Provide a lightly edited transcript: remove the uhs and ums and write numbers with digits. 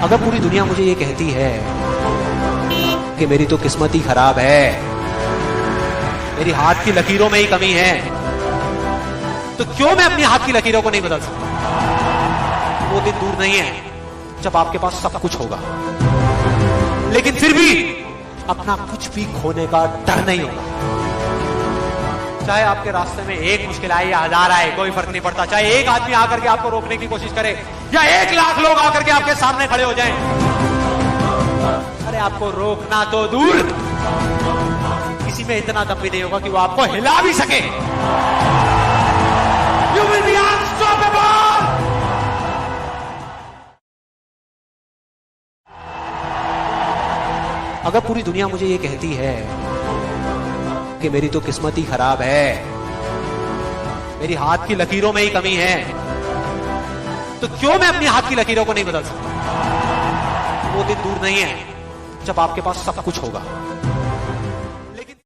अगर पूरी दुनिया मुझे ये कहती है कि मेरी तो किस्मत ही खराब है, मेरी हाथ की लकीरों में ही कमी है, तो क्यों मैं अपनी हाथ की लकीरों को नहीं बदल सकता? वो दिन दूर नहीं है जब आपके पास सब कुछ होगा, लेकिन फिर भी अपना कुछ भी खोने का डर नहीं होगा। चाहे आपके रास्ते में एक मुश्किल आए या हजार आए, कोई फर्क नहीं पड़ता। चाहे एक आदमी आकर के आपको रोकने की कोशिश करे या 1,00,000 लोग आकर के आपके सामने खड़े हो जाएं, अरे आपको रोकना तो दूर, किसी में इतना दम भी नहीं होगा कि वो आपको हिला भी सके। You will be unstoppable! अगर पूरी दुनिया मुझे ये कहती है कि मेरी तो किस्मत ही खराब है, मेरी हाथ की लकीरों में ही कमी है, तो क्यों मैं अपनी हाथ की लकीरों को नहीं बदल सकता? वो दिन दूर नहीं है जब आपके पास सब कुछ होगा,